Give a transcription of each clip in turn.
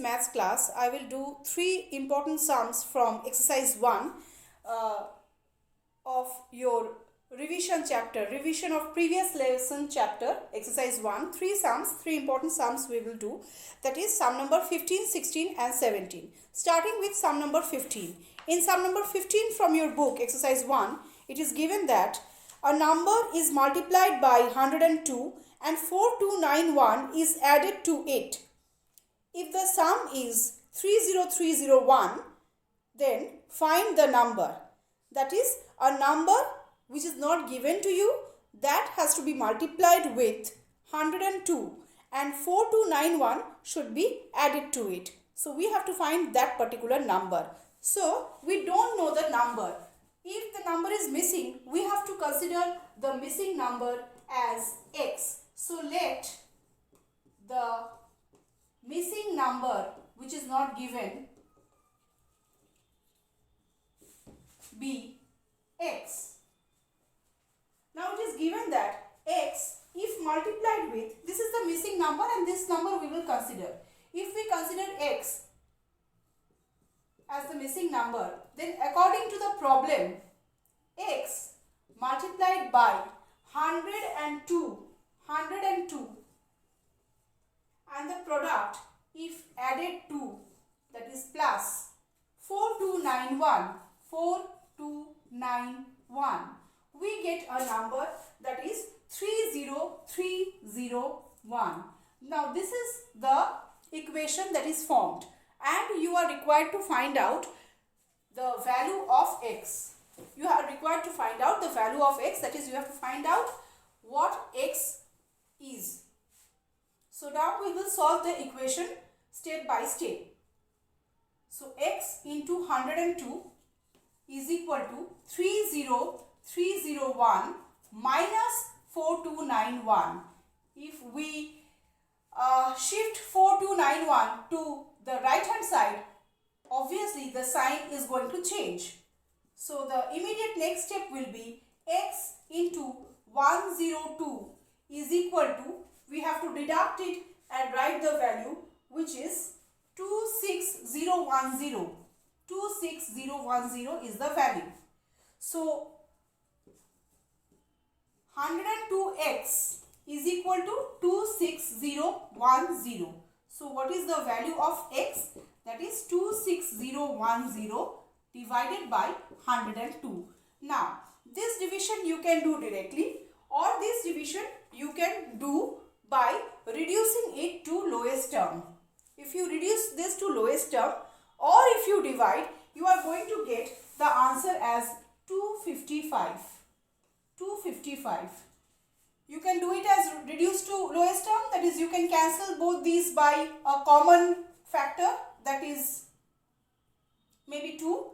maths class, I will do 3 important sums from exercise 1 of your revision of previous lesson chapter, exercise 1. 3 sums, 3 important sums we will do. That is sum number 15, 16 and 17. Starting with sum number 15. In sum number 15 from your book, exercise 1, it is given that a number is multiplied by 102 and 4291 is added to it. If the sum is 30301, then find the number. That is, a number which is not given to you, that has to be multiplied with 102 and 4291 should be added to it. So we have to find that particular number. So we don't know the number. If the number is missing, we have to consider the missing number as x. So let the missing number which is not given be x. Now it is given that x, if multiplied with, this is the missing number and this number we will consider. If we consider x as the missing number, then according to the problem, x multiplied by 102 and the product if added to, that is plus 4291, we get a number that is 30301. Now this is the equation that is formed and you are required to find out the value of x. You are required to find out the value of x, that is you have to find out what x is. So now we will solve the equation step by step. So x into 102 is equal to 30301 minus 4291. If we shift 4291 to the right hand side, obviously the sign is going to change. So the immediate next step will be x into 102 is equal to, we have to deduct it and write the value, which is 26010. 26010 is the value. So 102x is equal to 26010. So what is the value of x? That is 26010 divided by 102. Now this division you can do directly, or this division you can do by reducing it to lowest term. If you reduce this to lowest term or if you divide, you are going to get the answer as 255. 255. You can do it as reduced to lowest term, that is you can cancel both these by a common factor, that is maybe 2.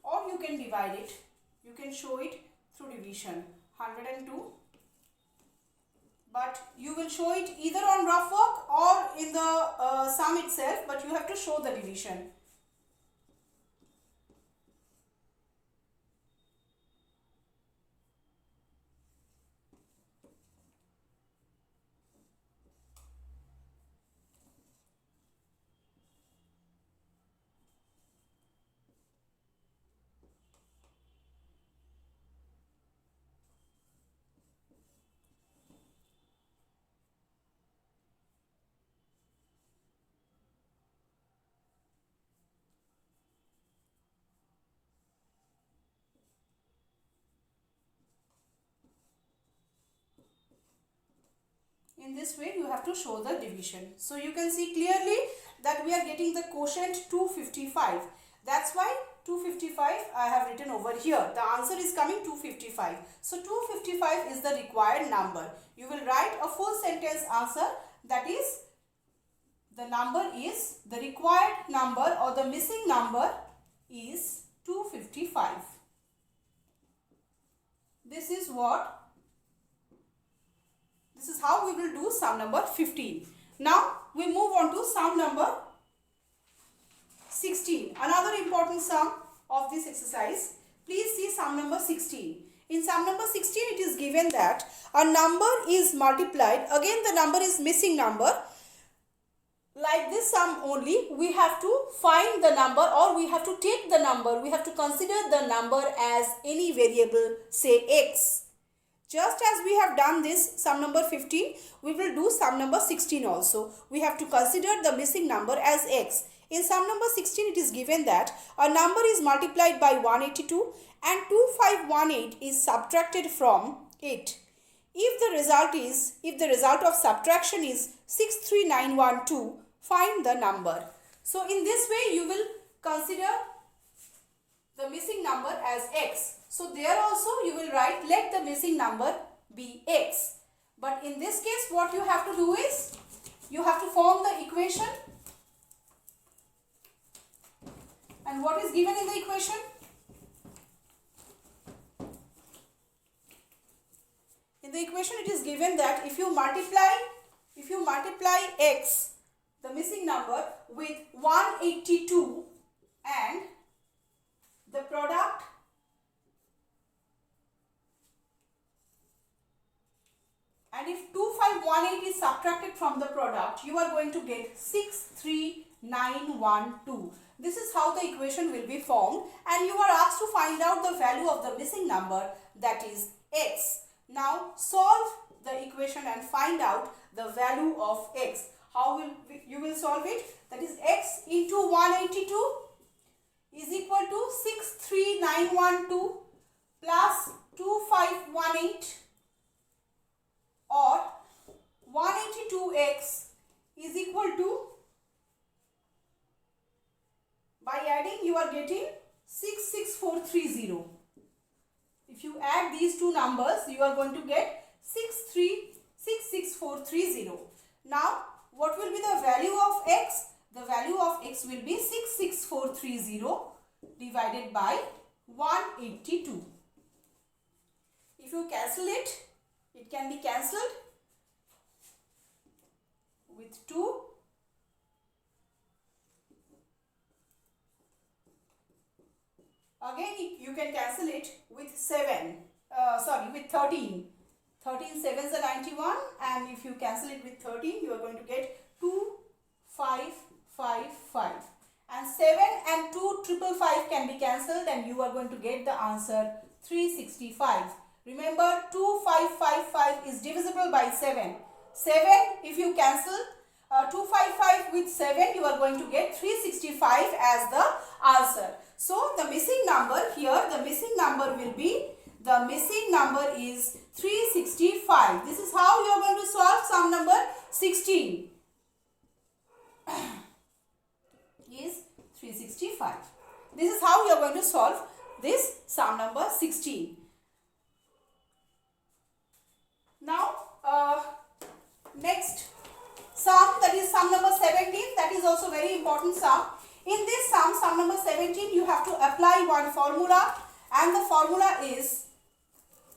Or you can divide it, you can show it through division, 102, but you will show it either on rough work or in the sum itself, but you have to show the division. In this way you have to show the division. So you can see clearly that we are getting the quotient 255. That's why 255 I have written over here. The answer is coming 255. So 255 is the required number. You will write a full sentence answer, that is the number is, the required number or the missing number is 255. This is what This is how we will do sum number 15. Now we move on to sum number 16. Another important sum of this exercise. Please see sum number 16. In sum number 16 it is given that a number is multiplied. Again the number is missing number. Like this sum only, we have to find the number, or we have to take the number. We have to consider the number as any variable, say x. Just as we have done this sum number 15, we will do sum number 16 also. We have to consider the missing number as x. In sum number 16, it is given that a number is multiplied by 182 and 2518 is subtracted from it. If the result of subtraction is 63912, find the number. So in this way, you will consider the missing number as x. So there also you will write, let the missing number be x. But in this case, what you have to do is, you have to form the equation. And what is given in the equation? In the equation it is given that if you multiply x, the missing number, with 182 and the product and if 2518 is subtracted from the product, you are going to get 63912. This is how the equation will be formed, and you are asked to find out the value of the missing number, that is x. Now solve the equation and find out the value of x. How will you will solve it? That is, x into 182 is equal to 63912 plus 2518, or 182x is equal to, by adding you are getting 66430. If you add these two numbers, you are going to get 66430. Now what will be the value of x? The value of x will be 66430 divided by 182. If you cancel it, it can be cancelled with 2. Again you can cancel it with 13. 13 sevens are 91, and if you cancel it with 13, you are going to get 2555. And 7 and 2555 can be cancelled, and you are going to get the answer 365. Remember, 2555 is divisible by 7. 7, if you cancel 255 with 7, you are going to get 365 as the answer. So the missing number here, the missing number is 365. This is how you are going to solve sum number 16. Is 365. This is how you are going to solve this sum number 16. Now next sum, that is sum number 17. That is also very important sum. In this sum number 17, you have to apply one formula, and the formula is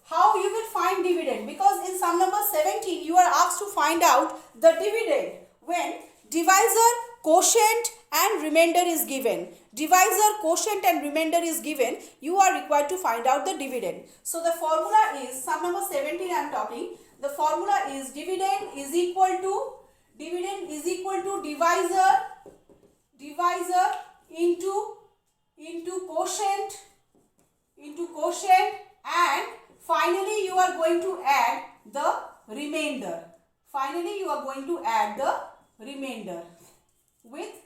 how you will find dividend, because in sum number 17 you are asked to find out the dividend when divisor, quotient and remainder is given. Divisor, quotient and remainder is given, you are required to find out the dividend. So the formula is, sum number 17 I am talking, the formula is dividend is equal to divisor into quotient, and finally you are going to add the remainder. Finally you are going to add the remainder with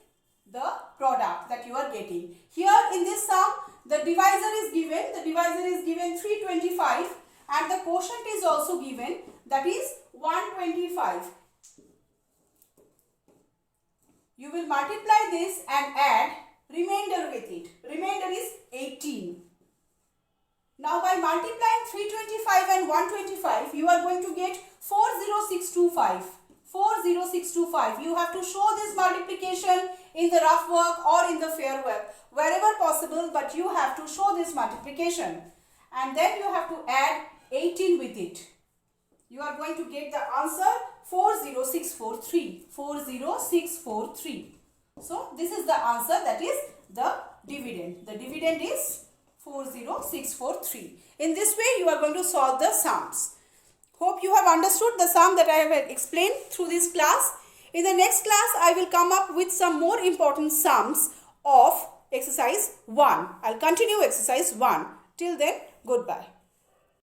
the product that you are getting. Here in this sum, the divisor is given 325, and the quotient is also given, that is 125. You will multiply this and add remainder with it. Remainder is 18. Now by multiplying 325 and 125, you are going to get 40625. 40625. You have to show this multiplication in the rough work or in the fair work, wherever possible, but you have to show this multiplication. And then you have to add 18 with it. You are going to get the answer 40643. 40643. So this is the answer, that is the dividend. The dividend is 40643. In this way you are going to solve the sums. Hope you have understood the sum that I have explained through this class. In the next class I will come up with some more important sums of exercise 1. I will continue exercise 1. Till then, goodbye.